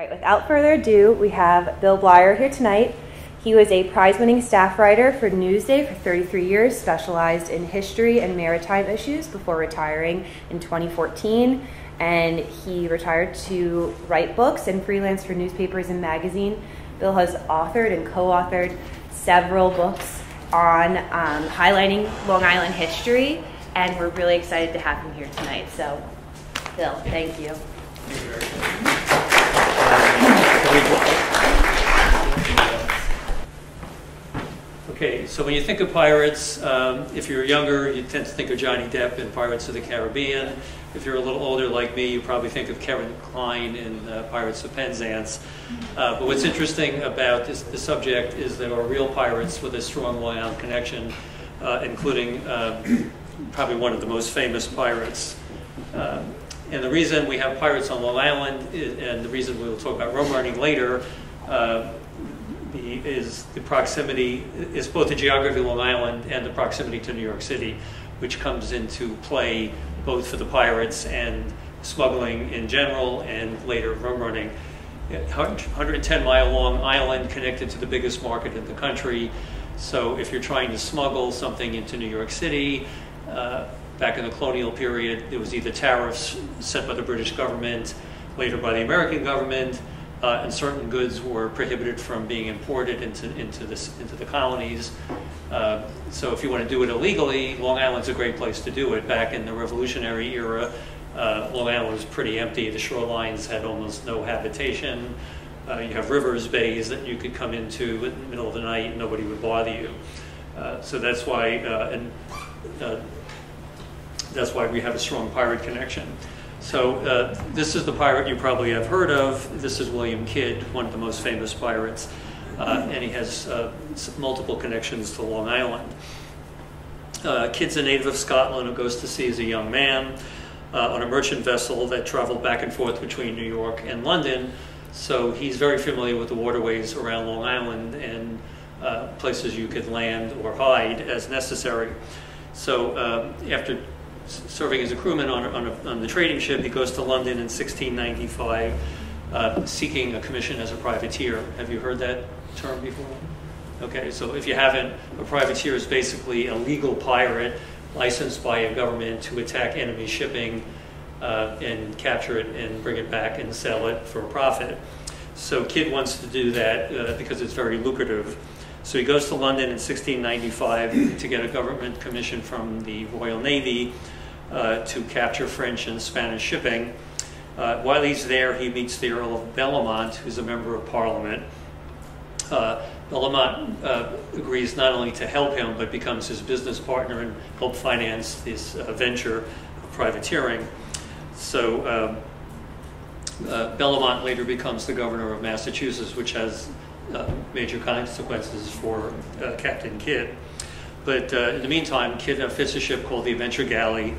All right, without further ado, we have Bill Bleyer here tonight. He was a prize-winning staff writer for Newsday for 33 years, specialized in history and maritime issues before retiring in 2014. And he retired to write books and freelance for newspapers and magazines. Bill has authored and co-authored several books on highlighting Long Island history, and we're really excited to have him here tonight. So, Bill, thank you. Thank you very much. Okay, so when you think of pirates, if you're younger, you tend to think of Johnny Depp in Pirates of the Caribbean. If you're a little older like me, you probably think of Kevin Kline in Pirates of Penzance. But what's interesting about this subject is there are real pirates with a strong Long Island connection, including probably one of the most famous pirates. And the reason we have pirates on Long Island, and the reason we'll talk about rum running later, is the proximity, is both the geography of Long Island and the proximity to New York City, which comes into play both for the pirates and smuggling in general and later rum running. 110-mile long island connected to the biggest market in the country. So if you're trying to smuggle something into New York City, back in the colonial period, there was either tariffs set by the British government, later by the American government, and certain goods were prohibited from being imported into the colonies. So if you want to do it illegally, Long Island's a great place to do it. Back in the Revolutionary era, Long Island was pretty empty. The shorelines had almost no habitation. You have rivers, bays that you could come into in the middle of the night and nobody would bother you. So that's why that's why we have a strong pirate connection. So this is the pirate you probably have heard of. This is William Kidd, one of the most famous pirates, and he has multiple connections to Long Island. Kidd's a native of Scotland who goes to sea as a young man on a merchant vessel that traveled back and forth between New York and London. So he's very familiar with the waterways around Long Island and places you could land or hide as necessary. So after serving as a crewman on the trading ship, he goes to London in 1695, seeking a commission as a privateer. Have you heard that term before? Okay, so if you haven't, a privateer is basically a legal pirate licensed by a government to attack enemy shipping and capture it and bring it back and sell it for a profit. So Kidd wants to do that because it's very lucrative. So he goes to London in 1695 to get a government commission from the Royal Navy to capture French and Spanish shipping. While he's there, he meets the Earl of Bellomont, who's a member of Parliament. Bellomont agrees not only to help him, but becomes his business partner and help finance this venture of privateering. So Bellomont later becomes the governor of Massachusetts, which has major consequences for Captain Kidd. But in the meantime, Kidd fits a ship called the Adventure Galley.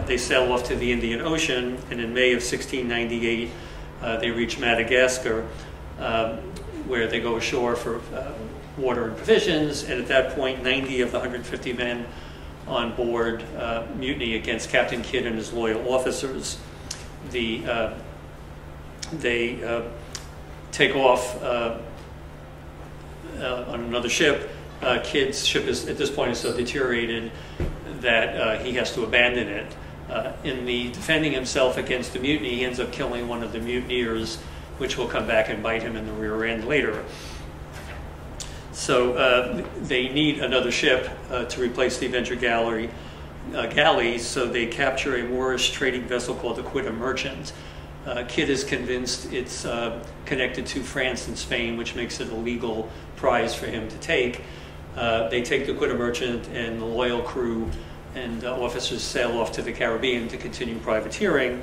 They sail off to the Indian Ocean, and in May of 1698, they reach Madagascar, where they go ashore for water and provisions. And at that point, 90 of the 150 men on board mutiny against Captain Kidd and his loyal officers. They take off on another ship. Kidd's ship is at this point is so deteriorated that he has to abandon it. In the defending himself against the mutiny, he ends up killing one of the mutineers, which will come back and bite him in the rear end later. So they need another ship to replace the Adventure Galley, so they capture a Moorish trading vessel called the Quetta Merchant. Kidd is convinced it's connected to France and Spain, which makes it a legal prize for him to take. They take the Quetta Merchant, and the loyal crew and officers sail off to the Caribbean to continue privateering.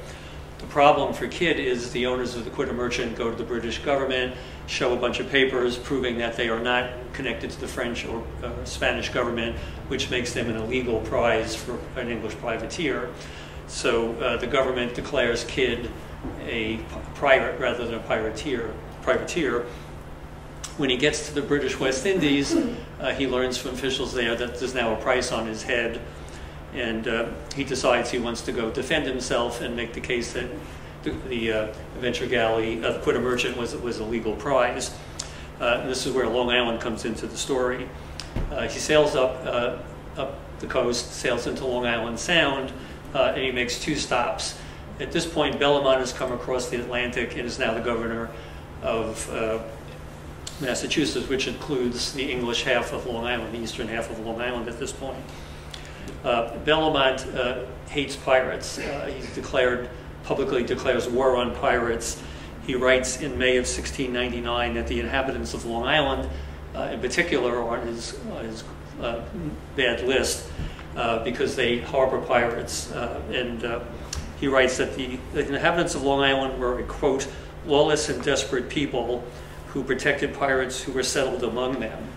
The problem for Kidd is the owners of the Quetta Merchant go to the British government, show a bunch of papers proving that they are not connected to the French or Spanish government, which makes them an illegal prize for an English privateer. So the government declares Kidd a pirate rather than a privateer. When he gets to the British West Indies, he learns from officials there that there's now a price on his head, and he decides he wants to go defend himself and make the case that the venture galley, the Quitter Merchant was a legal prize. And this is where Long Island comes into the story. He sails up the coast, sails into Long Island Sound, and he makes 2 stops. At this point, Bellamont has come across the Atlantic and is now the governor of Massachusetts, which includes the English half of Long Island, the eastern half of Long Island at this point. Bellamont hates pirates. He's publicly declares war on pirates. He writes in May of 1699 that the inhabitants of Long Island, in particular, are on his bad list because they harbor pirates. He writes that the inhabitants of Long Island were a, quote, lawless and desperate people who protected pirates who were settled among them.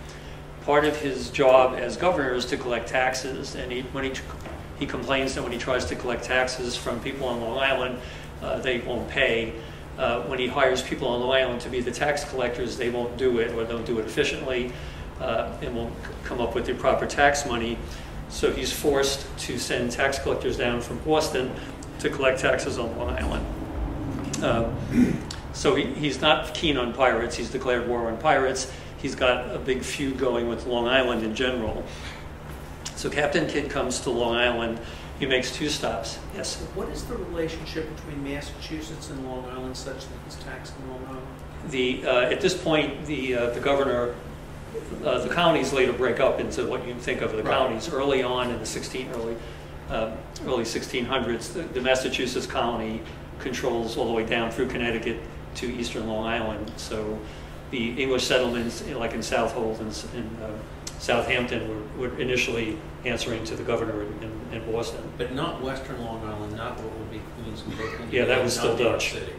Part of his job as governor is to collect taxes, and he complains that when he tries to collect taxes from people on Long Island, they won't pay. When he hires people on Long Island to be the tax collectors, they won't do it, or don't do it efficiently, and won't come up with the proper tax money. So he's forced to send tax collectors down from Boston to collect taxes on Long Island. So he's not keen on pirates. He's declared war on pirates. He's got a big feud going with Long Island in general. So Captain Kidd comes to Long Island. He makes 2 stops. Yes? What is the relationship between Massachusetts and Long Island such that he's taxed in Long Island? At this point, the governor, the colonies later break up into what you'd think of the colonies. Early on in the early 1600s, the Massachusetts colony controls all the way down through Connecticut to eastern Long Island. So the English settlements, like in Southold and Southampton, were initially answering to the governor in Boston. But not western Long Island, not what would be Queens and Brooklyn. Yeah, that was still Dutch. City.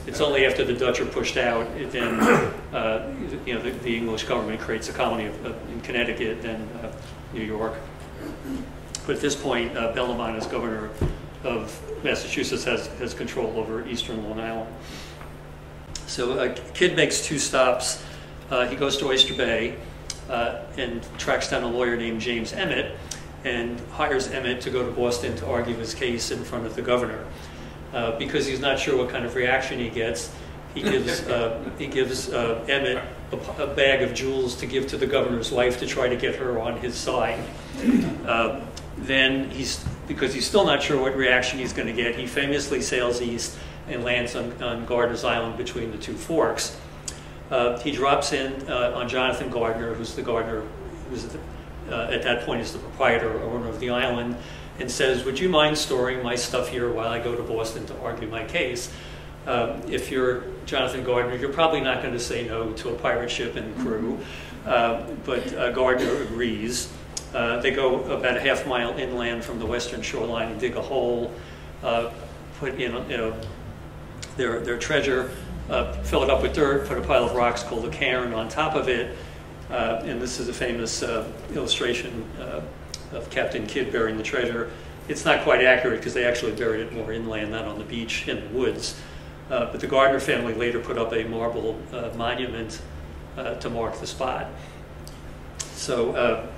It's only after the Dutch are pushed out, then the English government creates a colony in Connecticut and New York. But at this point, Bellamont, as governor of Massachusetts, has control over eastern Long Island. So Kidd makes 2 stops. He goes to Oyster Bay and tracks down a lawyer named James Emmett and hires Emmett to go to Boston to argue his case in front of the governor. Because he's not sure what kind of reaction he gets, he gives Emmett a bag of jewels to give to the governor's wife to try to get her on his side. Then because he's still not sure what reaction he's going to get, he famously sails east and lands on Gardiner's Island between the 2 forks. He drops in on Jonathan Gardiner, who's the Gardiner, who's at that point is the proprietor or owner of the island, and says, would you mind storing my stuff here while I go to Boston to argue my case? If you're Jonathan Gardiner, you're probably not going to say no to a pirate ship and crew, but Gardiner agrees. They go about a half mile inland from the western shoreline and dig a hole, put in their treasure, fill it up with dirt, put a pile of rocks called a cairn on top of it, and this is a famous illustration of Captain Kidd burying the treasure. It's not quite accurate because they actually buried it more inland, not on the beach in the woods. But the Gardiner family later put up a marble monument to mark the spot. So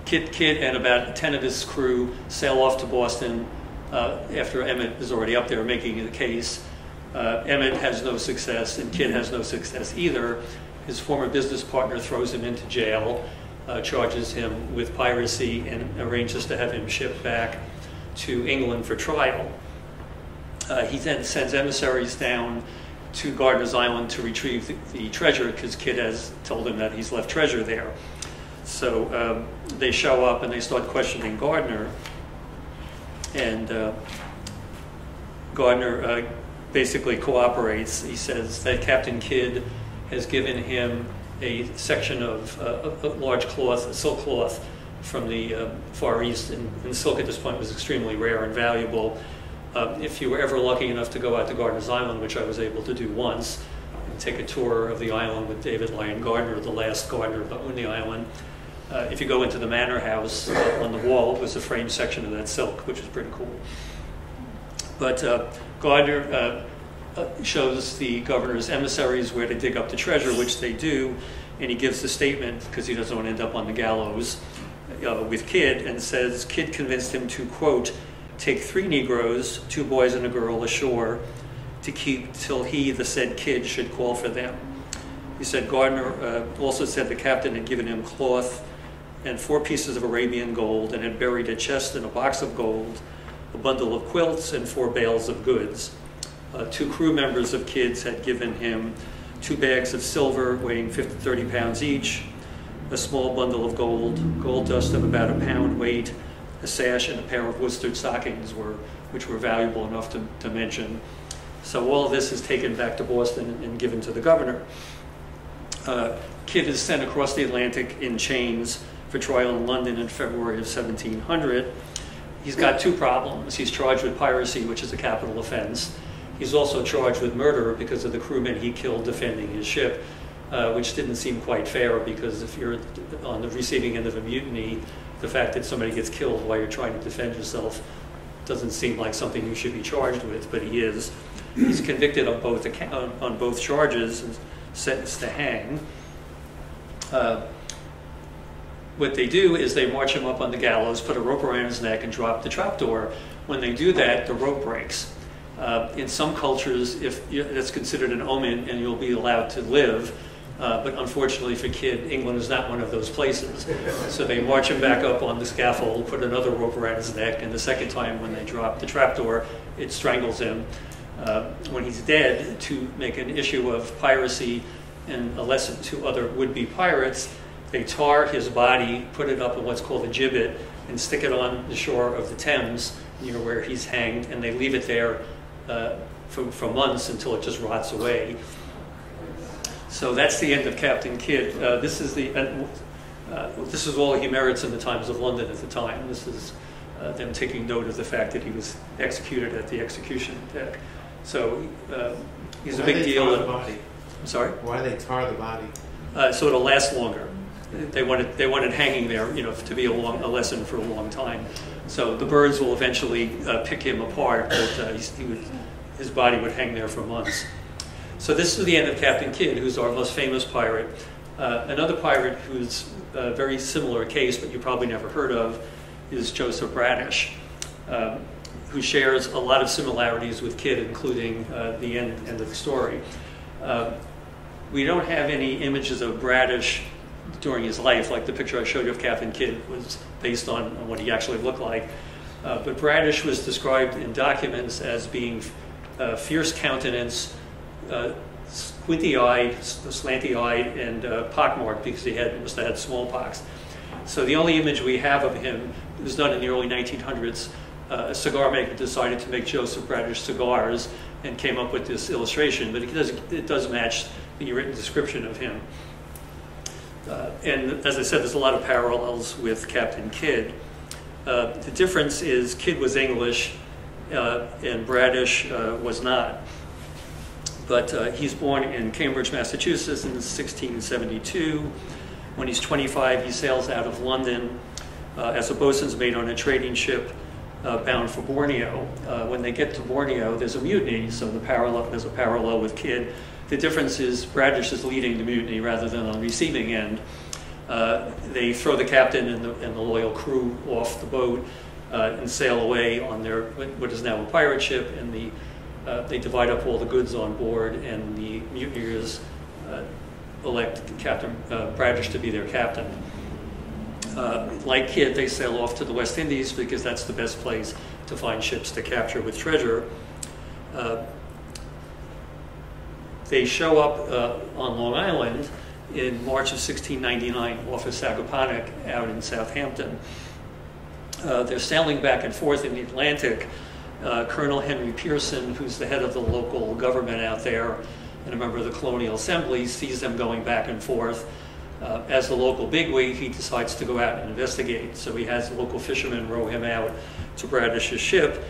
Kidd and about 10 of his crew sail off to Boston after Emmett is already up there making the case. Emmett has no success and Kidd has no success either. His former business partner throws him into jail, charges him with piracy, and arranges to have him shipped back to England for trial. He then sends emissaries down to Gardiner's Island to retrieve the treasure because Kidd has told him that he's left treasure there. So they show up and they start questioning Gardiner, and Gardiner basically cooperates. He says that Captain Kidd has given him a section of a large cloth, a silk cloth from the Far East, and silk at this point was extremely rare and valuable. If you were ever lucky enough to go out to Gardiner's Island, which I was able to do once, and take a tour of the island with David Lyon Gardiner, the last Gardiner to own the island, if you go into the manor house, on the wall was a framed section of that silk, which is pretty cool. But Gardiner shows the governor's emissaries where to dig up the treasure, which they do, and he gives the statement, because he doesn't want to end up on the gallows, with Kidd, and says Kidd convinced him to, quote, take 3 Negroes, 2 boys and a girl, ashore to keep till he, the said kid, should call for them. He said Gardner also said the captain had given him cloth and 4 pieces of Arabian gold, and had buried a chest and a box of gold, a bundle of quilts, and 4 bales of goods. 2 crew members of Kidd's had given him 2 bags of silver weighing 30 pounds each, a small bundle of gold dust of about a pound weight, a sash, and a pair of worsted stockings, which were valuable enough to mention. So all of this is taken back to Boston and given to the governor. Kidd is sent across the Atlantic in chains for trial in London in February of 1700. He's got 2 problems. He's charged with piracy, which is a capital offense. He's also charged with murder because of the crewmen he killed defending his ship, which didn't seem quite fair, because if you're on the receiving end of a mutiny, the fact that somebody gets killed while you're trying to defend yourself doesn't seem like something you should be charged with, but he is. He's convicted on both charges and sentenced to hang. What they do is they march him up on the gallows, put a rope around his neck, and drop the trapdoor. When they do that, the rope breaks. In some cultures, that's considered an omen, and you'll be allowed to live. But unfortunately for Kidd, England is not one of those places. So they march him back up on the scaffold, put another rope around his neck, and the second time when they drop the trapdoor, it strangles him. When he's dead, to make an issue of piracy and a lesson to other would-be pirates, they tar his body, put it up on what's called a gibbet, and stick it on the shore of the Thames near where he's hanged, and they leave it there for months until it just rots away. So that's the end of Captain Kidd. This is all he merits in the Times of London at the time. This is them taking note of the fact that he was executed at the execution deck. So he's a big deal. Why do they tar the body? I'm sorry? Why do they tar the body? So it'll last longer. They wanted hanging there, to be a lesson for a long time. So the birds will eventually pick him apart, but his body would hang there for months. So this is the end of Captain Kidd, who's our most famous pirate. Another pirate who's a very similar case, but you probably never heard of, is Joseph Bradish, who shares a lot of similarities with Kidd, including the end of the story. We don't have any images of Bradish during his life, like the picture I showed you of Captain Kidd was based on what he actually looked like. But Bradish was described in documents as being fierce countenance, squinty-eyed, slanty-eyed, and pockmarked because he must have had smallpox. So the only image we have of him was done in the early 1900s. A cigar maker decided to make Joseph Bradish cigars and came up with this illustration, but it does match the written description of him. And as I said, there's a lot of parallels with Captain Kidd. The difference is Kidd was English and Bradish was not. But he's born in Cambridge, Massachusetts in 1672. When he's 25, he sails out of London as a boatswain's mate on a trading ship bound for Borneo. When they get to Borneo, there's a mutiny, so there's a parallel with Kidd. The difference is Bradish is leading the mutiny rather than on the receiving end. They throw the captain and the loyal crew off the boat and sail away on their what is now a pirate ship, and they divide up all the goods on board, and the mutineers elect Captain Bradish to be their captain. Like Kidd, they sail off to the West Indies because that's the best place to find ships to capture with treasure. They show up on Long Island in March of 1699 off of Sagaponack out in Southampton. They're sailing back and forth in the Atlantic. Colonel Henry Pearson, who's the head of the local government out there and a member of the Colonial Assembly, sees them going back and forth. As the local bigwig, he decides to go out and investigate. So he has local fishermen row him out to Bradish's ship.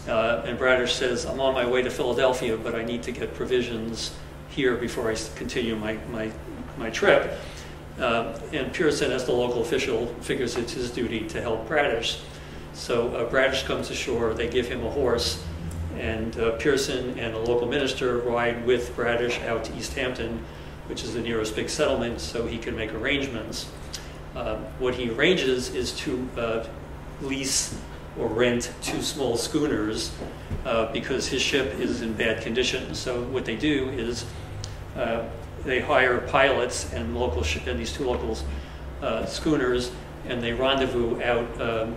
And Bradish says, I'm on my way to Philadelphia, but I need to get provisions here before I continue my trip. And Pearson, as the local official, figures it's his duty to help Bradish. So Bradish comes ashore, they give him a horse, and Pearson and a local minister ride with Bradish out to East Hampton, which is the nearest big settlement, so he can make arrangements. What he arranges is to lease or rent 2 small schooners because his ship is in bad condition. So what they do is they hire pilots and these 2 local schooners, and they rendezvous out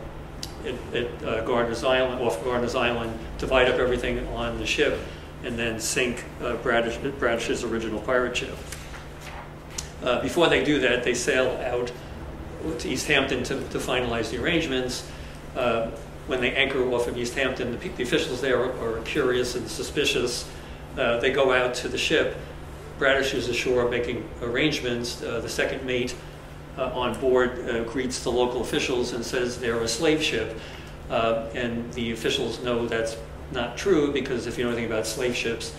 at Gardiner's Island, off Gardiner's Island, divide up everything on the ship, and then sink Bradish's original pirate ship. Before they do that, they sail out to East Hampton to finalize the arrangements. When they anchor off of East Hampton, the officials there are curious and suspicious. They go out to the ship. Bradish is ashore making arrangements. The second mate on board greets the local officials and says they're a slave ship. And the officials know that's not true, because if you know anything about slave ships,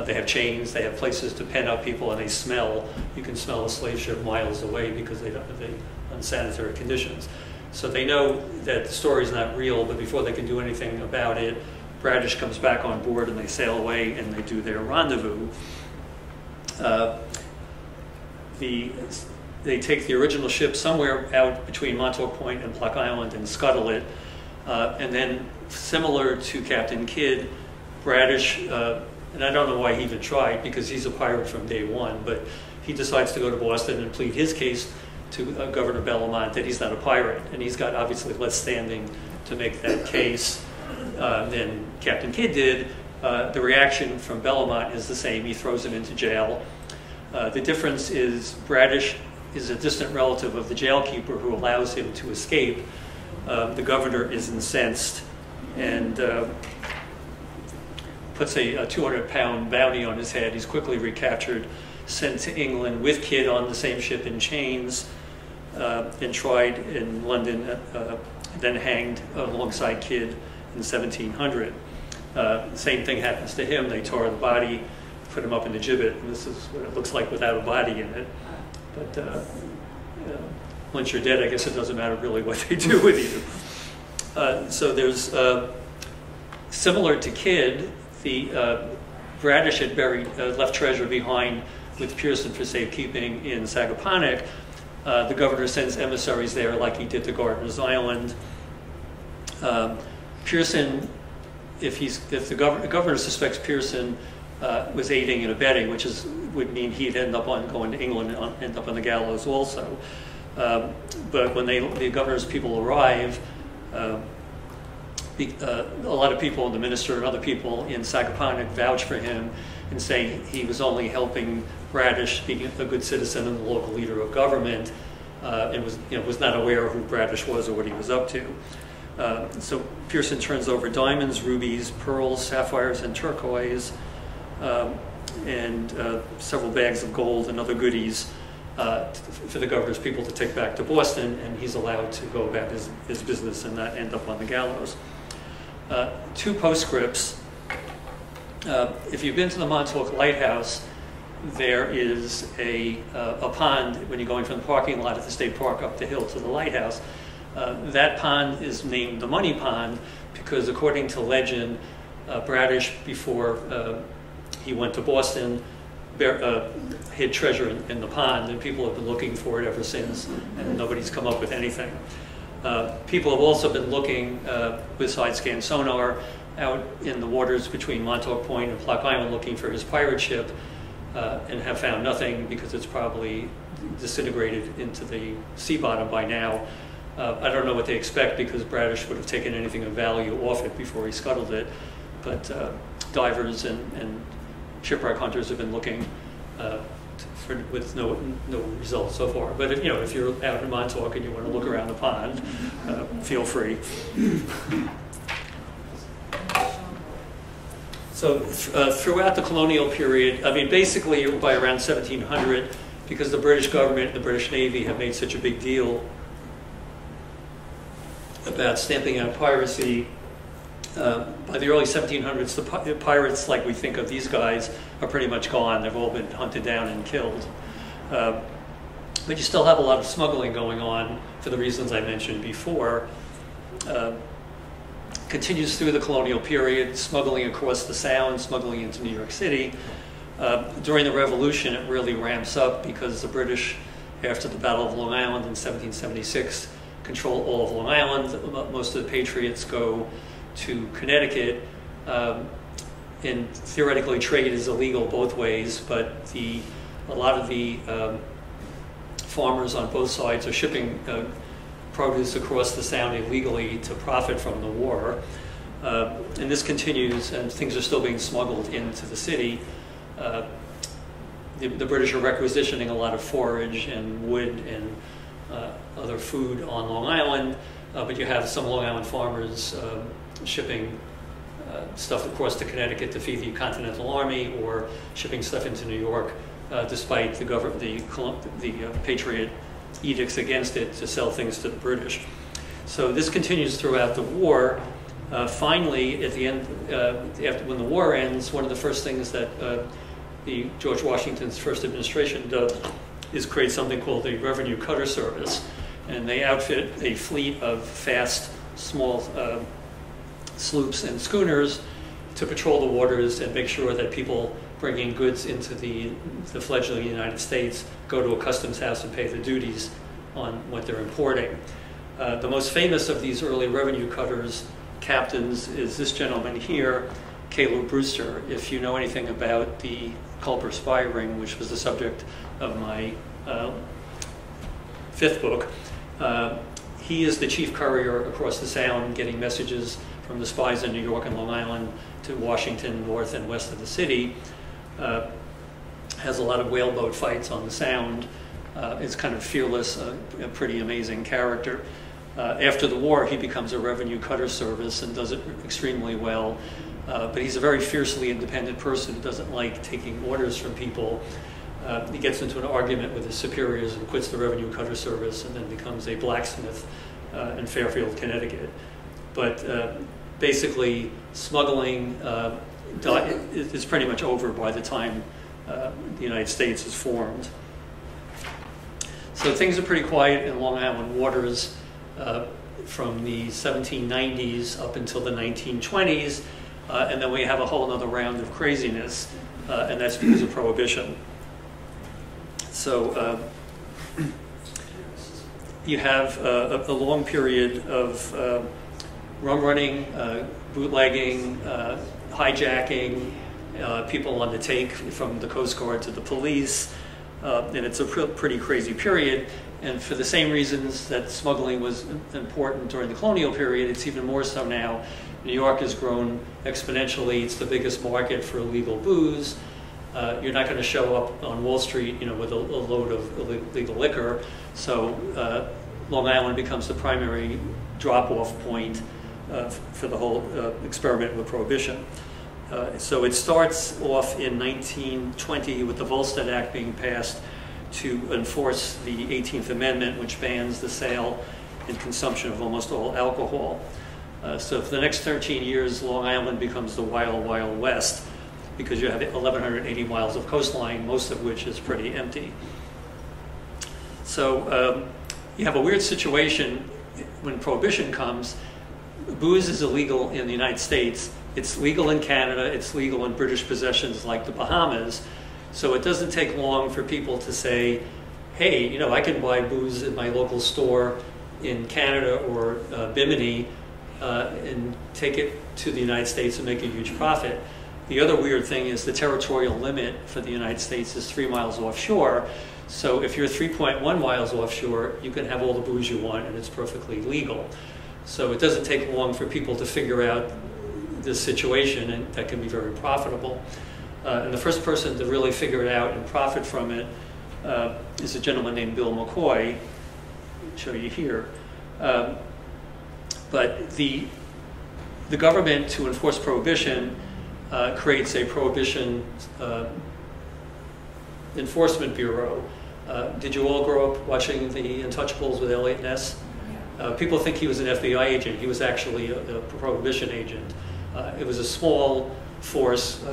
they have chains, they have places to pen up people, and they smell. You can smell a slave ship miles away because they don't have the unsanitary conditions. So they know that the story's not real, but before they can do anything about it, Bradish comes back on board and they sail away and they do their rendezvous. They take the original ship somewhere out between Montauk Point and Pluck Island and scuttle it. And then, similar to Captain Kidd, Bradish, and I don't know why he even tried, because he's a pirate from day one, but he decides to go to Boston and plead his case to Governor Bellamont that he's not a pirate, and he's got obviously less standing to make that case than Captain Kidd did. The reaction from Bellamont is the same. He throws him into jail. The difference is Bradish is a distant relative of the jailkeeper who allows him to escape. The governor is incensed and puts a 200-pound bounty on his head. He's quickly recaptured, sent to England with Kidd on the same ship in chains, and tried in London, then hanged alongside Kidd in 1700. Same thing happens to him. They tore the body, put him up in the gibbet, and this is what it looks like without a body in it. But once you're dead, I guess it doesn't matter really what they do with you. So there's, similar to Kidd, Bradish had left treasure behind with Pearson for safekeeping in Sagaponack. The governor sends emissaries there like he did to Gardiner's Island. Pearson, if the governor suspects Pearson was aiding and abetting, which would mean he'd end up going to England and end up on the gallows also. But when the governor's people arrive, a lot of people, the minister and other people in Sagaponack vouch for him and say he was only helping Bradish, being a good citizen and the local leader of government, and was not aware of who Bradish was or what he was up to. So Pearson turns over diamonds, rubies, pearls, sapphires, and turquoise, and several bags of gold and other goodies for the governor's people to take back to Boston, and he's allowed to go about his business and not end up on the gallows. 2 postscripts. If you've been to the Montauk Lighthouse, there is a pond when you're going from the parking lot at the state park up the hill to the lighthouse. That pond is named the Money Pond because, according to legend, Bradish, before he went to Boston, hid treasure in the pond, and people have been looking for it ever since, and nobody's come up with anything. People have also been looking with side-scan sonar out in the waters between Montauk Point and Pluck Island looking for his pirate ship, and have found nothing because it's probably disintegrated into the sea bottom by now. I don't know what they expect because Bradish would have taken anything of value off it before he scuttled it, but divers and shipwreck hunters have been looking with no results so far. But if you're out in Montauk and you want to look around the pond, feel free. So throughout the colonial period, basically by around 1700, because the British government and the British Navy have made such a big deal about stamping out piracy, by the early 1700s, the pirates, like we think of these guys, are pretty much gone. They've all been hunted down and killed. But you still have a lot of smuggling going on for the reasons I mentioned before. Continues through the colonial period, smuggling across the Sound, smuggling into New York City. During the Revolution, it really ramps up because the British, after the Battle of Long Island in 1776, control all of Long Island. Most of the patriots go to Connecticut. And theoretically, trade is illegal both ways, but a lot of the farmers on both sides are shipping produce across the Sound illegally to profit from the war. And this continues, and things are still being smuggled into the city. The British are requisitioning a lot of forage and wood and other food on Long Island, but you have some Long Island farmers shipping stuff across to Connecticut to feed the Continental Army, or shipping stuff into New York, despite the Patriot edicts against it to sell things to the British. So this continues throughout the war. Finally, at the end, when the war ends, one of the first things that the George Washington's first administration does is create something called the Revenue Cutter Service, and they outfit a fleet of fast, small sloops and schooners to patrol the waters and make sure that people bringing goods into the fledgling United States go to a customs house and pay the duties on what they're importing. The most famous of these early revenue cutters captains is this gentleman here, Caleb Brewster. If you know anything about the Culper spy ring, which was the subject of my fifth book, he is the chief courier across the Sound, getting messages from the spies in New York and Long Island to Washington, north and west of the city. Has a lot of whaleboat fights on the Sound. It's kind of fearless, a pretty amazing character. After the war, he becomes a revenue cutter service and does it extremely well. But he's a very fiercely independent person who doesn't like taking orders from people. He gets into an argument with his superiors and quits the revenue cutter service, and then becomes a blacksmith in Fairfield, Connecticut. But basically, smuggling is pretty much over by the time the United States is formed. So things are pretty quiet in Long Island waters from the 1790s up until the 1920s, and then we have a whole other round of craziness, and that's because of Prohibition. So you have a long period of rum running, bootlegging, hijacking, people on the take from the Coast Guard to the police, and it's a pretty crazy period. And for the same reasons that smuggling was important during the colonial period, it's even more so now. New York has grown exponentially. It's the biggest market for illegal booze. You're not going to show up on Wall Street, with a load of illegal liquor. So Long Island becomes the primary drop-off point for the whole experiment with Prohibition. So it starts off in 1920 with the Volstead Act being passed to enforce the 18th Amendment, which bans the sale and consumption of almost all alcohol. So for the next 13 years, Long Island becomes the wild, wild west, because you have 1,180 miles of coastline, most of which is pretty empty. So you have a weird situation when Prohibition comes. Booze is illegal in the United States. It's legal in Canada. It's legal in British possessions like the Bahamas. So it doesn't take long for people to say, hey, I can buy booze at my local store in Canada or Bimini and take it to the United States and make a huge profit. The other weird thing is the territorial limit for the United States is 3 miles offshore. So if you're 3.1 miles offshore, you can have all the booze you want and it's perfectly legal. So it doesn't take long for people to figure out this situation, and that can be very profitable. And the first person to really figure it out and profit from it is a gentleman named Bill McCoy. I'll show you here. But the government, to enforce Prohibition, creates a Prohibition Enforcement Bureau. Did you all grow up watching The Untouchables with Elliot Ness? People think he was an FBI agent. He was actually a Prohibition agent. It was a small force,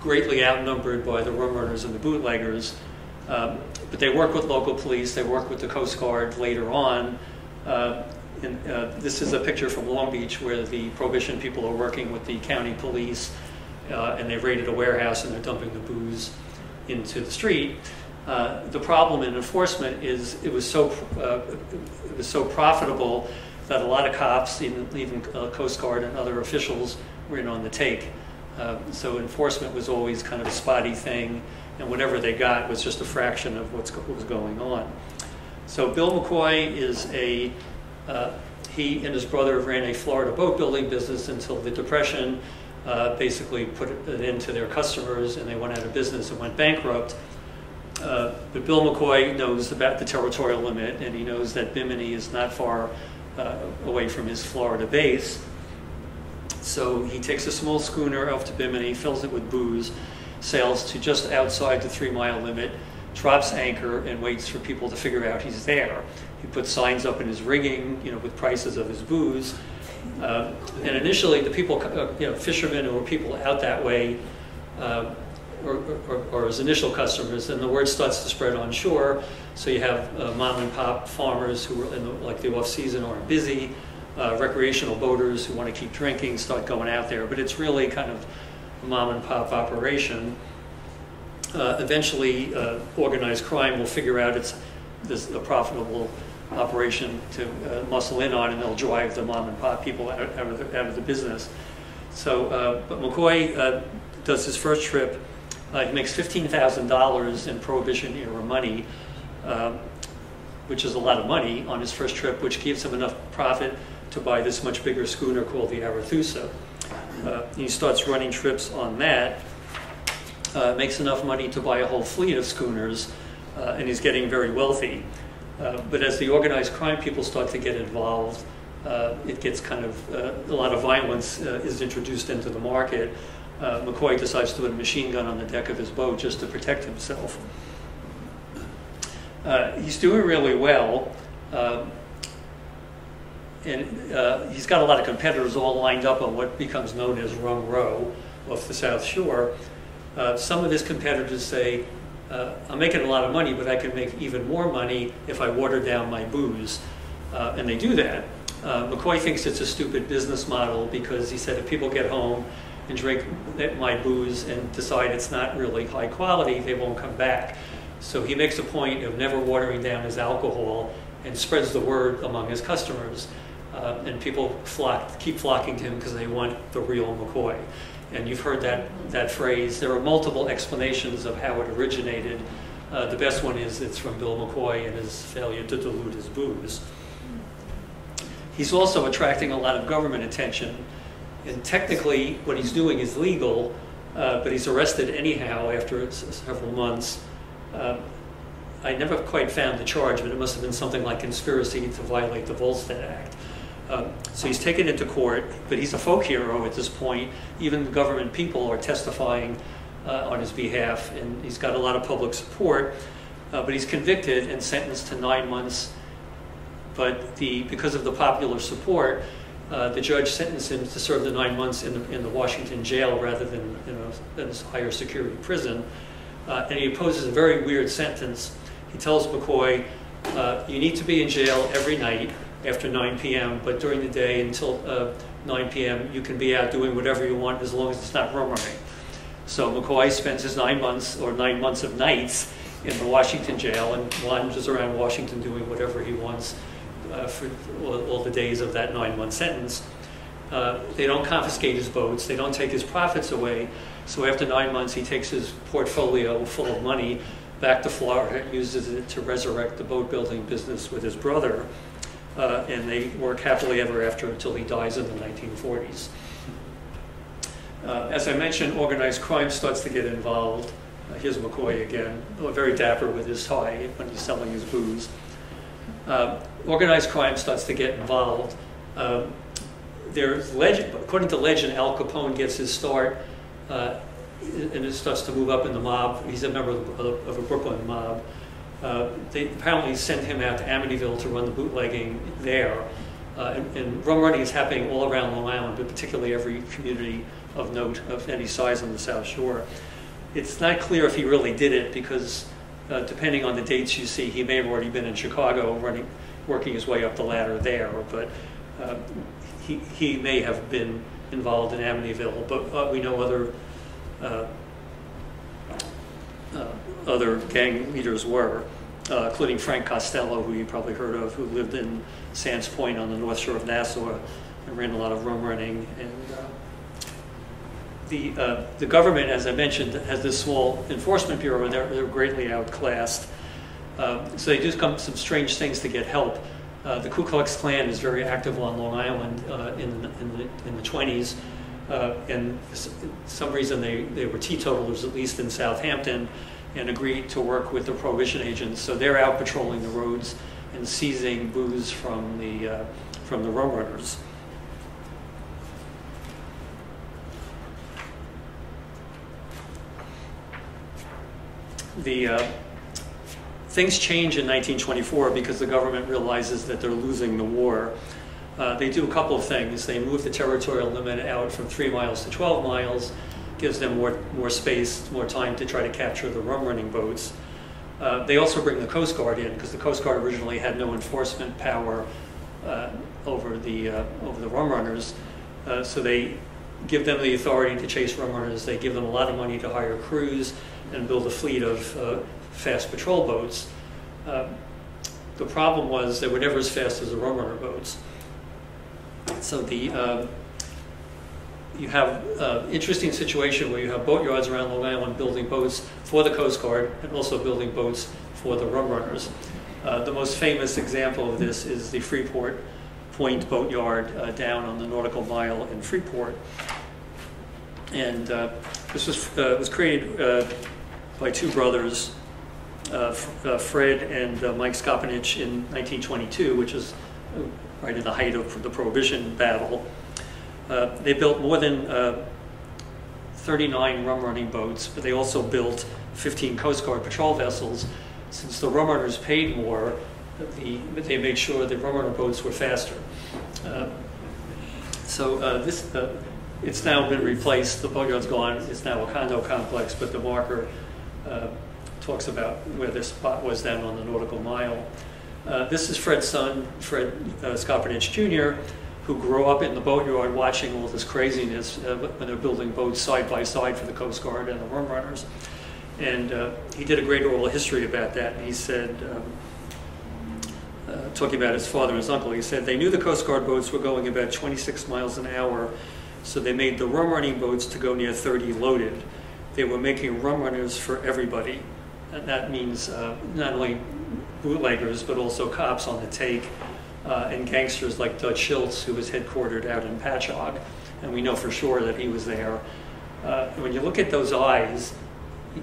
greatly outnumbered by the rum runners and the bootleggers. But they work with local police. They work with the Coast Guard later on. This is a picture from Long Beach where the Prohibition people are working with the county police, and they've raided a warehouse and they're dumping the booze into the street. The problem in enforcement is it was so profitable that a lot of cops, even Coast Guard and other officials, were in on the take. So enforcement was always kind of a spotty thing, and whatever they got was just a fraction of what was going on. So Bill McCoy is he and his brother ran a Florida boat building business until the Depression basically put an end to their customers, and they went out of business and went bankrupt. But Bill McCoy knows about the territorial limit, and he knows that Bimini is not far away from his Florida base. So he takes a small schooner off to Bimini, fills it with booze, sails to just outside the 3-mile limit, drops anchor, and waits for people to figure out he's there. He puts signs up in his rigging, with prices of his booze. And initially, the people, fishermen or people out that way, or his initial customers, and the word starts to spread on shore. So you have mom and pop farmers who are in the off season or are busy, recreational boaters who want to keep drinking start going out there. But it's really kind of a mom and pop operation. Eventually, organized crime will figure out it's a profitable operation to muscle in on, and they'll drive the mom and pop people out of the business. So, but McCoy does his first trip. He makes $15,000 in Prohibition era money, which is a lot of money on his first trip, which gives him enough profit to buy this much bigger schooner called the Arethusa. He starts running trips on that, makes enough money to buy a whole fleet of schooners, and he's getting very wealthy. But as the organized crime people start to get involved, it gets kind of, a lot of violence is introduced into the market. McCoy decides to put a machine gun on the deck of his boat just to protect himself. He's doing really well, and he's got a lot of competitors all lined up on what becomes known as Rum Row off the South Shore. Some of his competitors say, I'm making a lot of money, but I can make even more money if I water down my booze. And they do that. McCoy thinks it's a stupid business model because he said if people get home and drink my booze and decide it's not really high quality, they won't come back. So he makes a point of never watering down his alcohol and spreads the word among his customers. And people keep flocking to him because they want the real McCoy. And you've heard that phrase. There are multiple explanations of how it originated. The best one is it's from Bill McCoy and his failure to dilute his booze. He's also attracting a lot of government attention. And technically, what he's doing is legal, but he's arrested anyhow after several months. I never quite found the charge, but it must have been something like conspiracy to violate the Volstead Act. So he's taken into court, but he's a folk hero at this point. Even the government people are testifying on his behalf, and he's got a lot of public support. But he's convicted and sentenced to 9 months. But because of the popular support, the judge sentenced him to serve the 9 months in the Washington jail rather than in a higher security prison. And he imposes a very weird sentence. He tells McCoy, you need to be in jail every night after 9 p.m., but during the day until 9 p.m., you can be out doing whatever you want as long as it's not rum running. So McCoy spends his 9 months or 9 months of nights in the Washington jail and lounges around Washington doing whatever he wants for all the days of that 9-month sentence. They don't confiscate his boats. They don't take his profits away. So after 9 months, he takes his portfolio full of money back to Florida, uses it to resurrect the boat building business with his brother. And they work happily ever after until he dies in the 1940s. As I mentioned, organized crime starts to get involved. Here's McCoy again, very dapper with his tie when he's selling his booze. Organized crime starts to get involved. There's legend, according to legend, Al Capone gets his start and it starts to move up in the mob. He's a member of a Brooklyn mob. They apparently sent him out to Amityville to run the bootlegging there. And rum running is happening all around Long Island, but particularly every community of note of any size on the South Shore. It's not clear if he really did it because depending on the dates you see, he may have already been in Chicago working his way up the ladder there, but he may have been involved in Amityville. But we know other gang leaders were, including Frank Costello, who you probably heard of, who lived in Sands Point on the north shore of Nassau and ran a lot of rum running. And the government, as I mentioned, has this small enforcement bureau, and they're greatly outclassed. So they do some strange things to get help. The Ku Klux Klan is very active on Long Island in the 20s, and for some reason they were teetotalers, at least in Southampton, and agreed to work with the prohibition agents. So they're out patrolling the roads and seizing booze from the rum runners. Things change in 1924 because the government realizes that they're losing the war. They do a couple of things. They move the territorial limit out from 3 miles to 12 miles, gives them more space, more time to try to capture the rum running boats. They also bring the Coast Guard in because the Coast Guard originally had no enforcement power over the rum runners. So they give them the authority to chase rum runners. They give them a lot of money to hire crews and build a fleet of fast patrol boats. The problem was they were never as fast as the rum runner boats. So you have an interesting situation where you have boatyards around Long Island building boats for the Coast Guard and also building boats for the rum runners. The most famous example of this is the Freeport Point boatyard down on the Nautical Mile in Freeport. And this was created by two brothers, Fred and Mike Skopanich, in 1922, which is right in the height of the Prohibition battle. They built more than 39 rum running boats, but they also built 15 Coast Guard patrol vessels. Since the rum runners paid more, they made sure the rum runner boats were faster. It's now been replaced. The boatyard's gone. It's now a condo complex, but the marker talks about where this spot was then on the Nautical Mile. This is Fred's son, Fred Skopanich Jr., who grew up in the boatyard watching all this craziness when they're building boats side by side for the Coast Guard and the rum runners. And he did a great oral history about that. And he said, talking about his father and his uncle, he said, they knew the Coast Guard boats were going about 26 miles an hour, so they made the rum running boats to go near 30 loaded. They were making rum runners for everybody. And that means not only bootleggers, but also cops on the take, and gangsters like Dutch Schultz, who was headquartered out in Patchogue. And we know for sure that he was there. When you look at those eyes,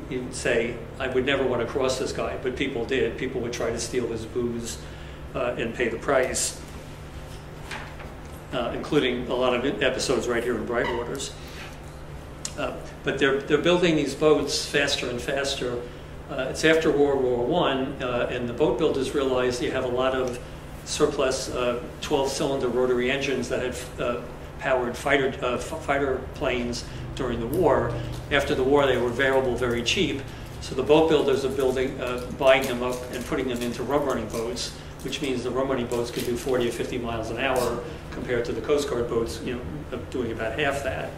you'd say, I would never want to cross this guy, but people did. People would try to steal his booze and pay the price, including a lot of episodes right here in Brightwaters. But they're building these boats faster and faster. It's after World War I, and the boat builders realized you have a lot of surplus 12-cylinder rotary engines that had powered fighter planes during the war. After the war, they were available very cheap. So the boat builders are buying them up and putting them into rum running boats, which means the rum running boats could do 40 or 50 miles an hour compared to the Coast Guard boats, doing about half that.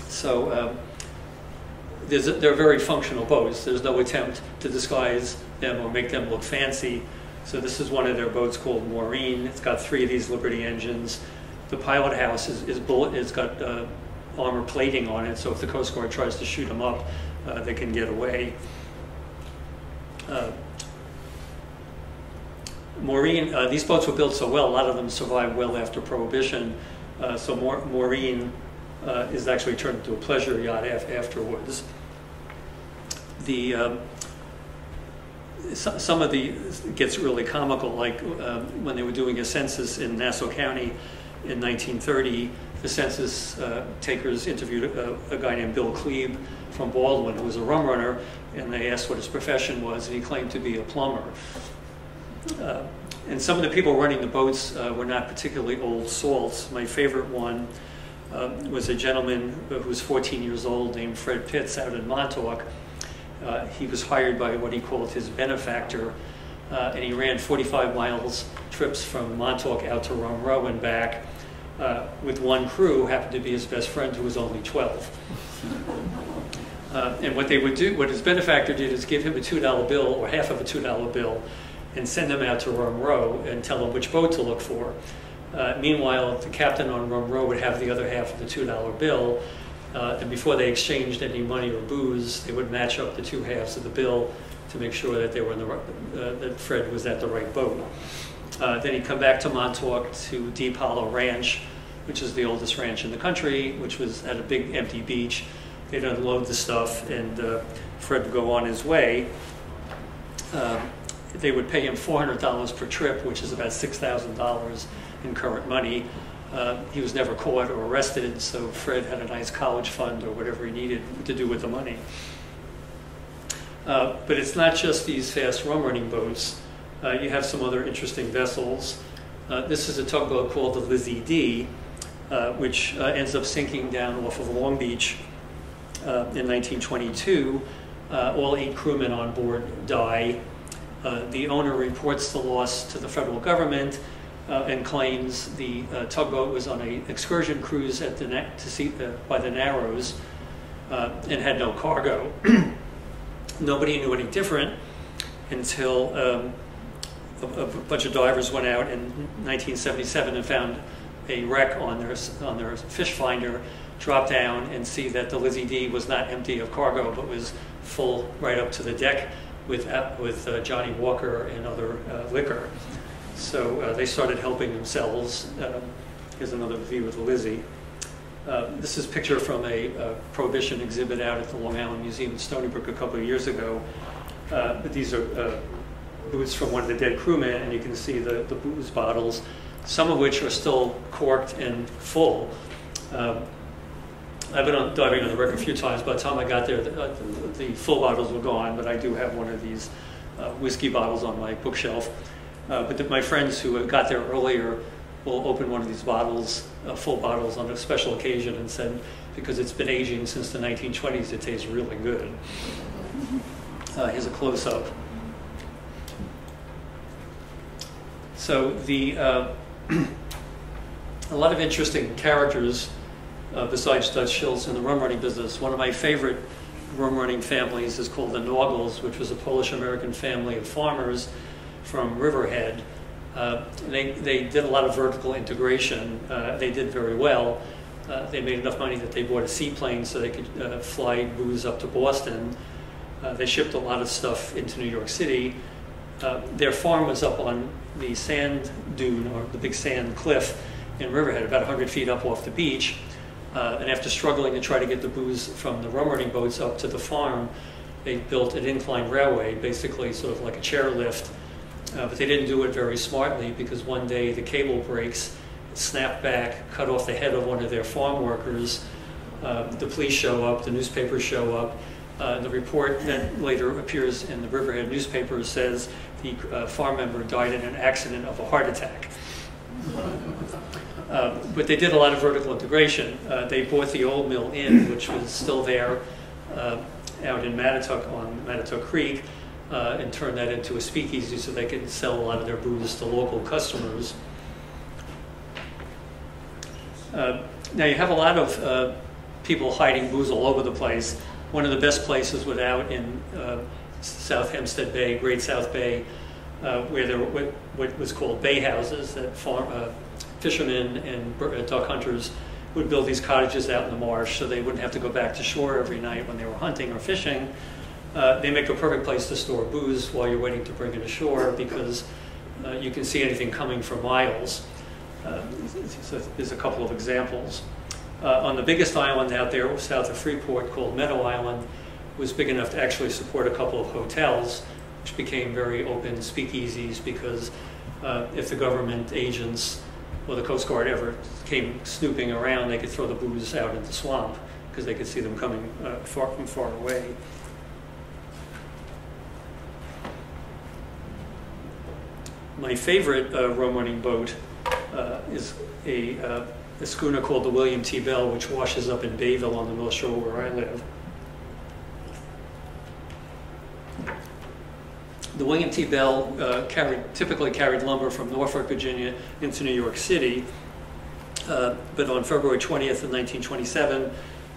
So they're very functional boats. There's no attempt to disguise them or make them look fancy. So this is one of their boats called Maureen. It's got 3 of these Liberty engines. The pilot house it's got armor plating on it, so if the Coast Guard tries to shoot them up, they can get away. Maureen, these boats were built so well, a lot of them survived well after Prohibition. So Maureen is actually turned into a pleasure yacht afterwards. Some of it gets really comical, like when they were doing a census in Nassau County in 1930, the census takers interviewed a guy named Bill Klebe from Baldwin, who was a rum runner, and they asked what his profession was, and he claimed to be a plumber. And some of the people running the boats were not particularly old salts. My favorite one was a gentleman who was 14 years old named Fred Pitts out in Montauk. He was hired by what he called his benefactor, and he ran 45 miles trips from Montauk out to Rum Row and back with one crew, who happened to be his best friend, who was only 12. And what they would do, what his benefactor did, is give him a $2 bill or half of a $2 bill and send him out to Rum Row and tell him which boat to look for. Meanwhile, the captain on Rum Row would have the other half of the $2 bill, and before they exchanged any money or booze, they would match up the two halves of the bill to make sure that they were in the that Fred was at the right boat. Then he'd come back to Montauk to Deep Hollow Ranch, which is the oldest ranch in the country, which was at a big empty beach. They'd unload the stuff, and Fred would go on his way. They would pay him $400 per trip, which is about $6,000 in current money. He was never caught or arrested, so Fred had a nice college fund or whatever he needed to do with the money. But it's not just these fast rum running boats. You have some other interesting vessels. This is a tugboat called the Lizzie D, which ends up sinking down off of Long Beach in 1922. All 8 crewmen on board die. The owner reports the loss to the federal government and claims the tugboat was on an excursion cruise at by the Narrows and had no cargo. Nobody knew any different until a bunch of divers went out in 1977 and found a wreck on their fish finder, dropped down and see that the Lizzie D was not empty of cargo but was full right up to the deck with Johnny Walker and other liquor. So they started helping themselves. Here's another view of the Lizzie. This is a picture from a Prohibition exhibit out at the Long Island Museum in Stony Brook a couple of years ago. These are booze from one of the dead crewmen, and you can see the booze bottles, some of which are still corked and full. I've been diving on the wreck a few times. By the time I got there, the full bottles were gone, but I do have one of these whiskey bottles on my bookshelf. But my friends who got there earlier will open one of these bottles, full bottles, on a special occasion and said, because it's been aging since the 1920s, it tastes really good. Here's a close-up. So a lot of interesting characters besides Dutch Schultz in the rum running business. One of my favorite rum running families is called the Naugles, which was a Polish-American family of farmers from Riverhead. They did a lot of vertical integration. They did very well. They made enough money that they bought a seaplane so they could fly booze up to Boston. They shipped a lot of stuff into New York City. Their farm was up on the sand dune, or the big sand cliff in Riverhead, about 100 feet up off the beach. And after struggling to try to get the booze from the rum running boats up to the farm, they built an inclined railway, basically sort of like a chairlift. But they didn't do it very smartly, because one day the cable breaks, it snapped back, cut off the head of one of their farm workers. The police show up, the newspapers show up. The report that later appears in the Riverhead newspaper says the farm member died in an accident of a heart attack. But they did a lot of vertical integration. They bought the old Mill Inn, which was still there out in Mattatuck on Mattatuck Creek, and turned that into a speakeasy so they could sell a lot of their booze to local customers. Now you have a lot of people hiding booze all over the place. One of the best places was out in South Hempstead Bay, Great South Bay, where there were what was called bay houses that fishermen and duck hunters would build these cottages out in the marsh so they wouldn't have to go back to shore every night when they were hunting or fishing. They make a perfect place to store booze while you're waiting to bring it ashore, because you can see anything coming for miles. So there's a couple of examples. On the biggest island out there south of Freeport, called Meadow Island, was big enough to actually support a couple of hotels, which became very open speakeasies, because if the government agents or the Coast Guard ever came snooping around, they could throw the booze out in the swamp because they could see them coming from far away. My favorite rum running boat is a schooner called the William T. Bell, which washes up in Bayville on the North Shore where I live. The William T. Bell typically carried lumber from Norfolk, Virginia into New York City, but on February 20th of 1927,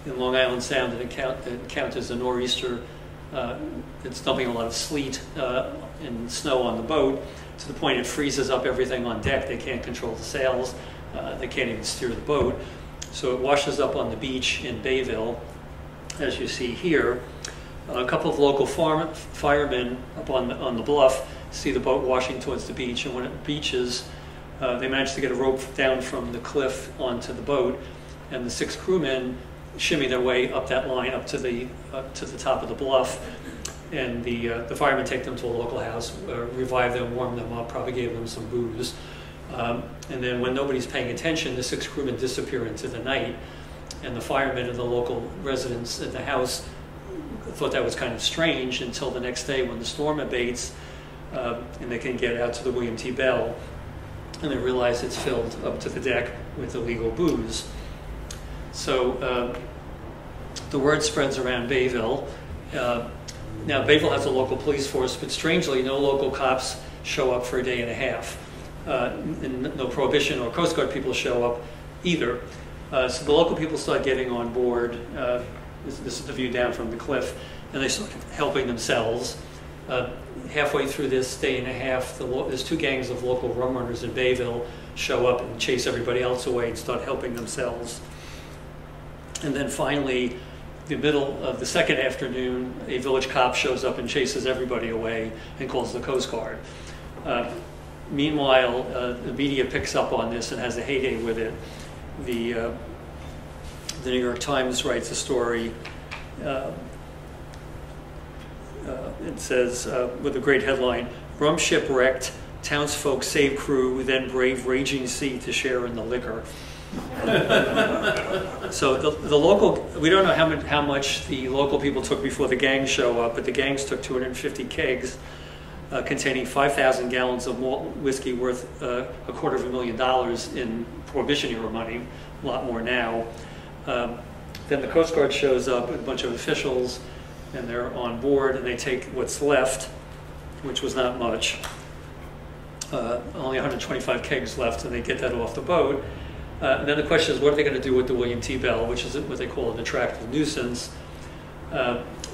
in Long Island Sound that encounters a nor'easter. It's dumping a lot of sleet and snow on the boat to the point it freezes up everything on deck. They can't control the sails. They can't even steer the boat. So it washes up on the beach in Bayville, as you see here. A couple of local firemen up on the bluff see the boat washing towards the beach, and when it beaches, they manage to get a rope down from the cliff onto the boat, and the 6 crewmen shimmy their way up that line up to the top of the bluff, and the firemen take them to a local house, revive them, warm them up, probably gave them some booze, and then when nobody's paying attention, the 6 crewmen disappear into the night, and the firemen and the local residents at the house thought that was kind of strange until the next day when the storm abates and they can get out to the William T. Bell, and they realize it's filled up to the deck with illegal booze. So the word spreads around Bayville. Now Bayville has a local police force, but strangely no local cops show up for a day and a half. And no Prohibition or Coast Guard people show up either. So the local people start getting on board. This is the view down from the cliff, and they start helping themselves. Halfway through this day and a half, there's 2 gangs of local rum runners in Bayville show up and chase everybody else away and start helping themselves. And then finally, the middle of the second afternoon, a village cop shows up and chases everybody away and calls the Coast Guard. Meanwhile, the media picks up on this and has a heyday with it. The New York Times writes a story. It says, with a great headline, "Rum ship wrecked, townsfolk save crew, then brave raging sea to share in the liquor." So the local, we don't know how much the local people took before the gangs show up, but the gangs took 250 kegs containing 5,000 gallons of malt whiskey worth $250,000 in Prohibition era money, a lot more now. Then the Coast Guard shows up with a bunch of officials, and they're on board, and they take what's left, which was not much. Only 125 kegs left, and they get that off the boat. And then the question is, what are they going to do with the William T. Bell, which is what they call an attractive nuisance?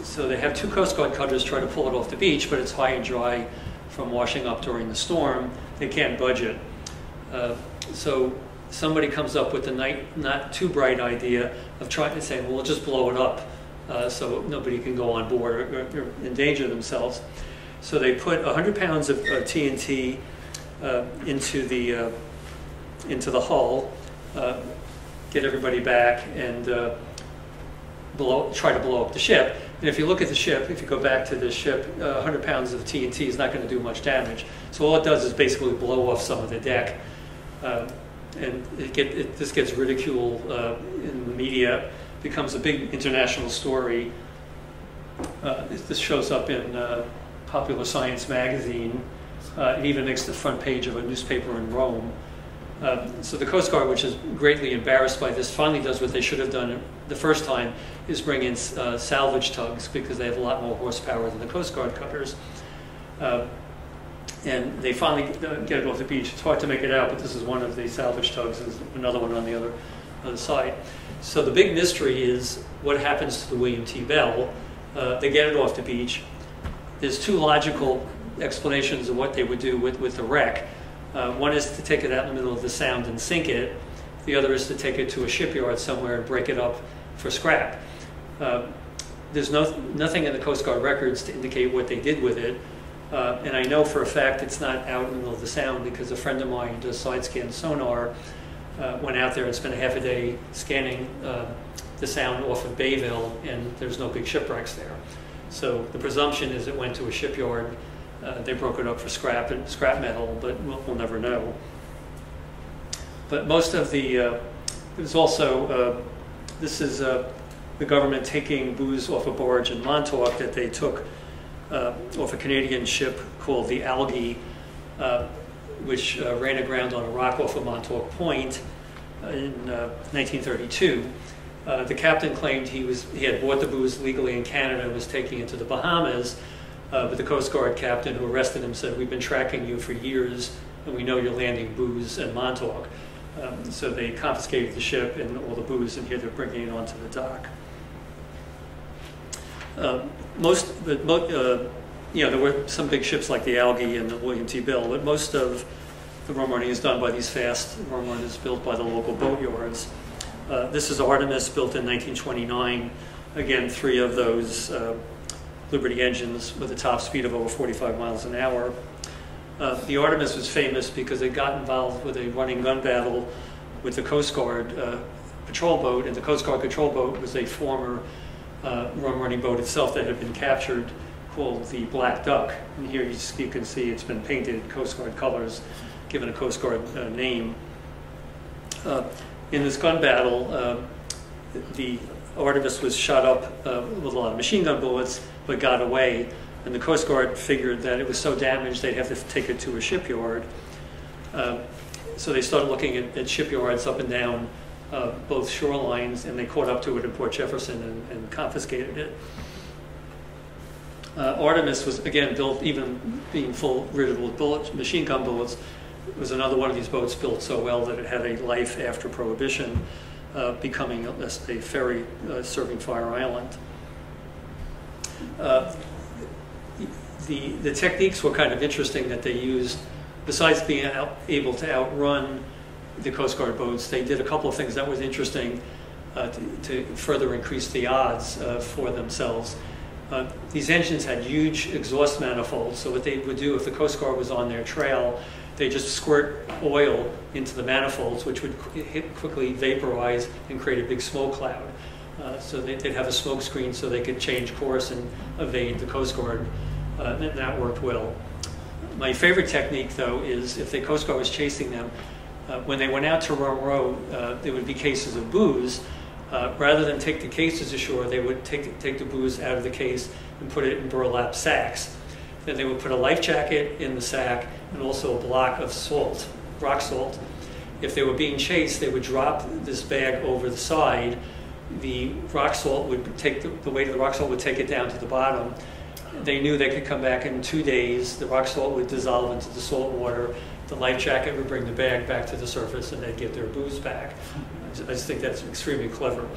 So they have 2 Coast Guard cutters try to pull it off the beach, but it's high and dry from washing up during the storm. They can't budge it. So somebody comes up with the not too bright idea of trying to say, well, we'll just blow it up so nobody can go on board or endanger themselves. So they put 100 pounds of TNT into the hull, get everybody back, and try to blow up the ship. And if you look at the ship, if you go back to the ship, 100 pounds of TNT is not going to do much damage. So all it does is basically blow off some of the deck. And this gets ridiculed in the media, becomes a big international story. This shows up in Popular Science magazine. It even makes the front page of a newspaper in Rome. So the Coast Guard, which is greatly embarrassed by this, finally does what they should have done the first time, is bring in salvage tugs, because they have a lot more horsepower than the Coast Guard cutters. And they finally get it off the beach. It's hard to make it out, but this is one of the salvage tugs, and another one on the other side. So the big mystery is what happens to the William T. Bell. They get it off the beach. There's 2 logical explanations of what they would do with the wreck. One is to take it out in the middle of the Sound and sink it. The other is to take it to a shipyard somewhere and break it up for scrap. There's nothing in the Coast Guard records to indicate what they did with it. And I know for a fact it's not out in the middle of the Sound, because a friend of mine who does side scan sonar went out there and spent a half a day scanning the Sound off of Bayville, and there's no big shipwrecks there. So the presumption is it went to a shipyard. They broke it up for scrap metal, but we'll never know. But most of there's also, this is the government taking booze off a barge in Montauk that they took off a Canadian ship called the Algae, which ran aground on a rock off of Montauk Point in 1932. The captain claimed he had bought the booze legally in Canada and was taking it to the Bahamas, but the Coast Guard captain who arrested him said, "We've been tracking you for years, and we know you're landing booze in Montauk." So they confiscated the ship and all the booze, and here they're bringing it onto the dock. There were some big ships like the Algae and the William T. Bill, but most of the rum running is done by these fast rum runners built by the local boat yards. This is Artemis, built in 1929. Again, 3 of those Liberty engines with a top speed of over 45 miles an hour. The Artemis was famous because it got involved with a running gun battle with the Coast Guard patrol boat, and the Coast Guard patrol boat was a former rum running boat itself that had been captured, called the Black Duck. And here you can see it's been painted Coast Guard colors, given a Coast Guard name. In this gun battle, the Artemis was shot up with a lot of machine gun bullets, but got away. And the Coast Guard figured that it was so damaged they'd have to take it to a shipyard. So they started looking at shipyards up and down both shorelines, and they caught up to it in Port Jefferson and confiscated it. Artemis was, again, built, even being full riddled with bullets, machine gun bullets. It was another one of these boats built so well that it had a life after Prohibition, becoming a ferry serving Fire Island. The techniques were kind of interesting that they used. Besides being able to outrun the Coast Guard boats, they did a couple of things that was interesting to further increase the odds for themselves. These engines had huge exhaust manifolds, so what they would do if the Coast Guard was on their trail, they just squirt oil into the manifolds, which would quickly vaporize and create a big smoke cloud. So they'd have a smoke screen so they could change course and evade the Coast Guard. And that worked well. My favorite technique, though, is if the Coast Guard was chasing them, when they went out to Rum Row, there would be cases of booze. Rather than take the cases ashore, they would take the booze out of the case and put it in burlap sacks. Then they would put a life jacket in the sack and also a block of salt, rock salt. If they were being chased, they would drop this bag over the side. The rock salt would take the weight of the rock salt would take it down to the bottom. They knew they could come back in 2 days. The rock salt would dissolve into the salt water. The life jacket would bring the bag back to the surface, and they'd get their booze back. I just think that's extremely clever.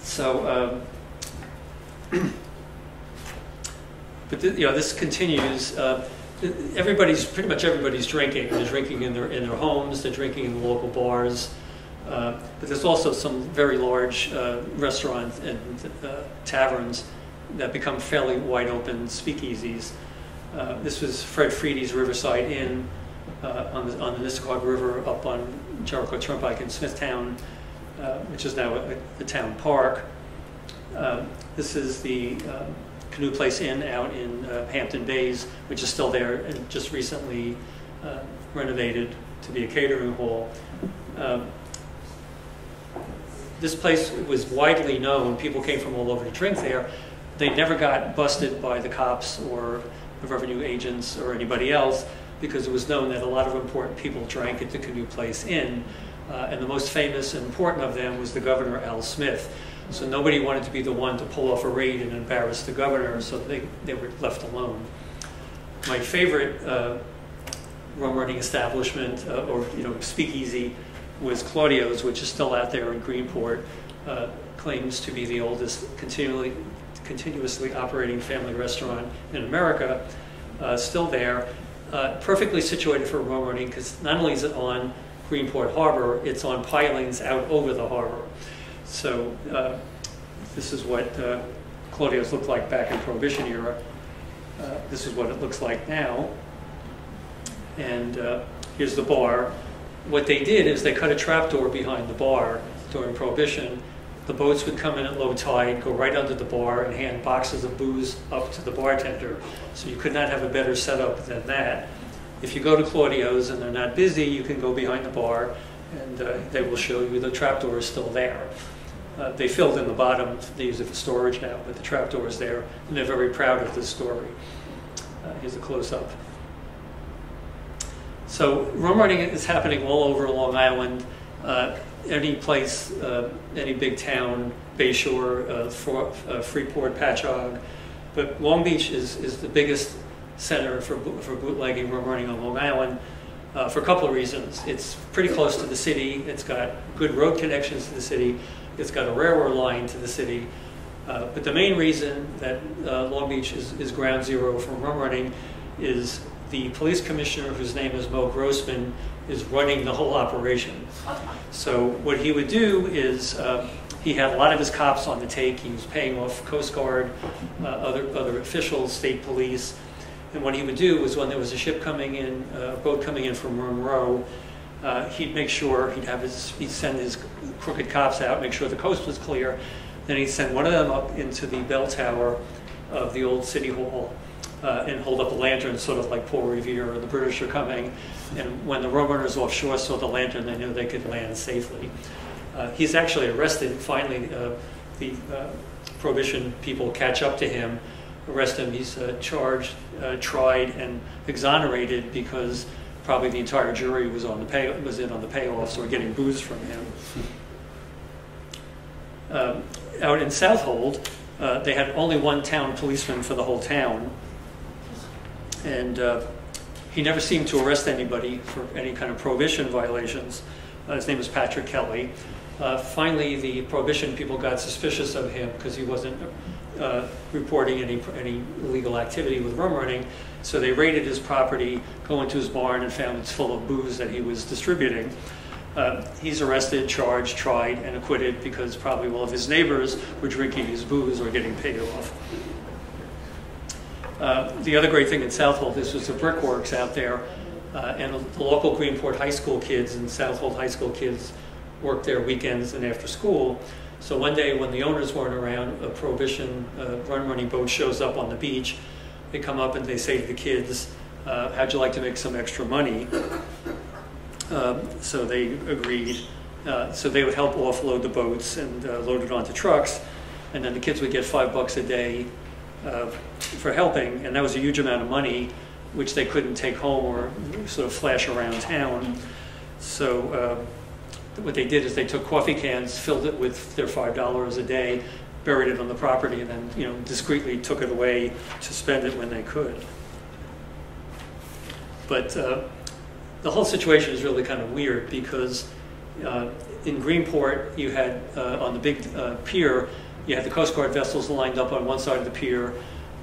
So, but this continues. Pretty much everybody's drinking. They're drinking in their homes. They're drinking in the local bars. But there's also some very large restaurants and taverns that become fairly wide open speakeasies. This was Fred Freedy's Riverside Inn on the Nisqually River up on Jericho Turnpike in Smithtown, which is now a town park. This is the Canoe Place Inn out in Hampton Bays, which is still there and just recently renovated to be a catering hall. This place was widely known. People came from all over to drink there. They never got busted by the cops or the revenue agents or anybody else because it was known that a lot of important people drank at the Canoe Place Inn. And the most famous and important of them was the governor, Al Smith. So nobody wanted to be the one to pull off a raid and embarrass the governor, so they were left alone. My favorite rum running establishment, or speakeasy, was Claudio's, which is still out there in Greenport. Claims to be the oldest continuously operating family restaurant in America. Still there, perfectly situated for rum running because not only is it on Greenport Harbor, it's on pilings out over the harbor. So this is what Claudio's looked like back in Prohibition era. This is what it looks like now. And here's the bar. What they did is they cut a trapdoor behind the bar during Prohibition. The boats would come in at low tide, go right under the bar, and hand boxes of booze up to the bartender. So you could not have a better setup than that. If you go to Claudio's and they're not busy, you can go behind the bar, and they will show you the trapdoor is still there. They filled in the bottom. They use it for storage now, but the trapdoor is there, and they're very proud of this story. Here's a close-up. So rum running is happening all over Long Island. Any place, any big town, Bayshore, Freeport, Patchogue. But Long Beach is the biggest center for bootlegging rum running on Long Island for a couple of reasons. It's pretty close to the city. It's got good road connections to the city. It's got a railroad line to the city. But the main reason that Long Beach is ground zero for rum running is the police commissioner, whose name is Mo Grossman, is running the whole operation. So what he would do is he had a lot of his cops on the take. He was paying off Coast Guard, other officials, state police. And what he would do was when there was a ship coming in, a boat coming in from Monroe, he'd make sure he'd send his crooked cops out, make sure the coast was clear. Then he'd send one of them up into the bell tower of the old city hall and hold up a lantern, sort of like Paul Revere or the British are coming. And when the rum runners offshore saw the lantern, they knew they could land safely. He's actually arrested. Finally, the Prohibition people catch up to him, arrest him. He's charged, tried, and exonerated because probably the entire jury was in on the payoffs or getting booze from him. Out in Southold, they had only one town policeman for the whole town, and he never seemed to arrest anybody for any kind of prohibition violations. His name was Patrick Kelly. Finally, the Prohibition people got suspicious of him because he wasn't reporting any illegal activity with rum running, so they raided his property, go into his barn, and found it's full of booze that he was distributing. He's arrested, charged, tried, and acquitted because probably all of his neighbors were drinking his booze or getting paid off. The other great thing in Southold, this was the brickworks out there, and the local Greenport High School kids and Southold High School kids worked there weekends and after school. So one day when the owners weren't around, a Prohibition running boat shows up on the beach. They come up and they say to the kids, how'd you like to make some extra money? So they agreed. So they would help offload the boats and load it onto trucks. And then the kids would get $5 a day for helping. And that was a huge amount of money, which they couldn't take home or sort of flash around town. So what they did is they took coffee cans, filled it with their $5 a day, buried it on the property, and then discreetly took it away to spend it when they could. But the whole situation is really kind of weird because in Greenport you had on the big pier, you had the Coast Guard vessels lined up on one side of the pier.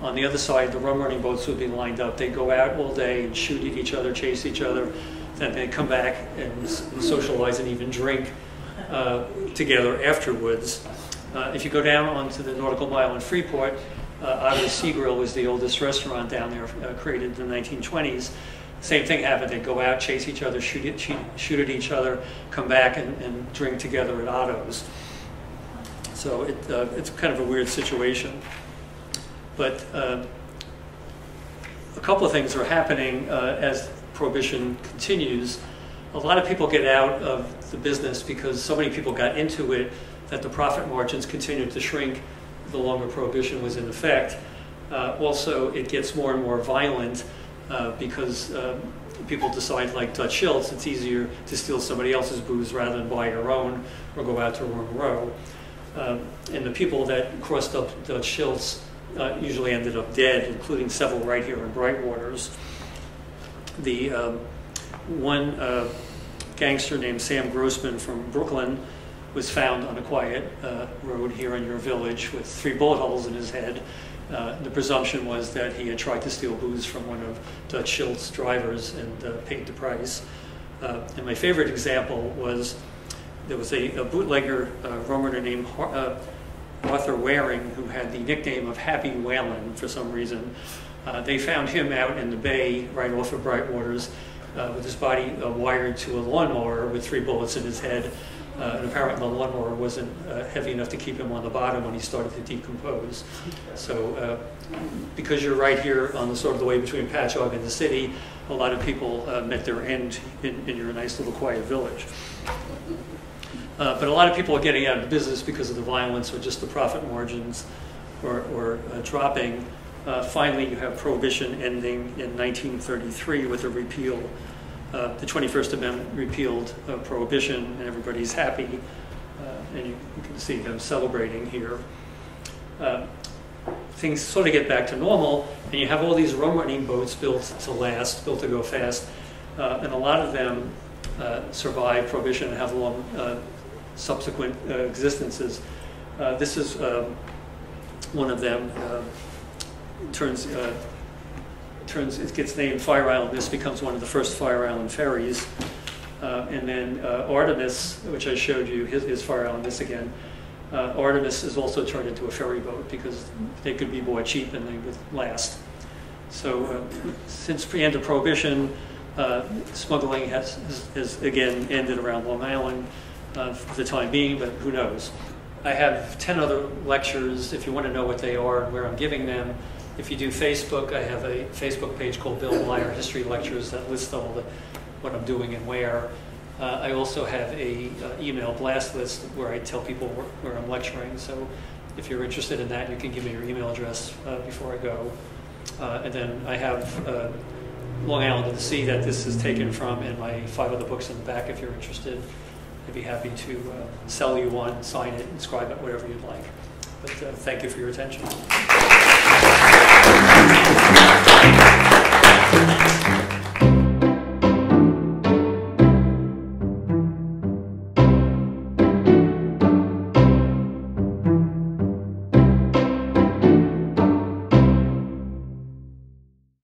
On the other side, the rum running boats would be lined up. They'd go out all day and shoot at each other, chase each other. Then they'd come back and socialize and even drink together afterwards. If you go down onto the Nautical Mile in Freeport, Otto's Sea Grill was the oldest restaurant down there, created in the 1920s. Same thing happened. They'd go out, chase each other, shoot at each other, come back and drink together at Otto's. So it's kind of a weird situation. But a couple of things are happening as Prohibition continues. A lot of people get out of the business because so many people got into it that the profit margins continued to shrink the longer Prohibition was in effect. Also, it gets more and more violent because people decide, like Dutch Schiltz, it's easier to steal somebody else's booze rather than buy your own or go out to Monroe. And the people that crossed up Dutch Schiltz usually ended up dead, including several right here in Brightwaters. The one gangster named Sam Grossman from Brooklyn was found on a quiet road here in your village with 3 bullet holes in his head. The presumption was that he had tried to steal booze from one of Dutch Schiltz's drivers and paid the price. And my favorite example was there was a bootlegger rum runner named Arthur Waring who had the nickname of Happy Whalen for some reason. They found him out in the bay right off of Brightwaters with his body wired to a lawnmower with 3 bullets in his head. And apparently the lawnmower wasn't heavy enough to keep him on the bottom when he started to decompose. So because you're right here on the sort of the way between Patchogue and the city, a lot of people met their end in your nice little quiet village. But a lot of people are getting out of the business because of the violence or just the profit margins or dropping. Finally, you have Prohibition ending in 1933 with a repeal. The 21st Amendment repealed Prohibition, and everybody's happy. And you can see them celebrating here. Things sort of get back to normal, and you have all these rum running boats built to last, built to go fast. And a lot of them survive Prohibition and have long subsequent existences. This is one of them it gets named Fire Island. This becomes one of the first Fire Island ferries. And then Artemis, which I showed you, his Fire Island, this again. Artemis is also turned into a ferry boat because they could be bought cheap and they would last. So since the end of Prohibition, smuggling has again ended around Long Island for the time being, but who knows. I have 10 other lectures if you want to know what they are and where I'm giving them. If you do Facebook, I have a Facebook page called Bill Bleyer History Lectures that lists all what I'm doing and where. I also have a email blast list where I tell people where I'm lecturing. So if you're interested in that, you can give me your email address before I go. And then I have Long Island to the Sea that this is taken from, and my 5 other books in the back if you're interested. I'd be happy to sell you one, sign it, inscribe it, whatever you'd like. But thank you for your attention.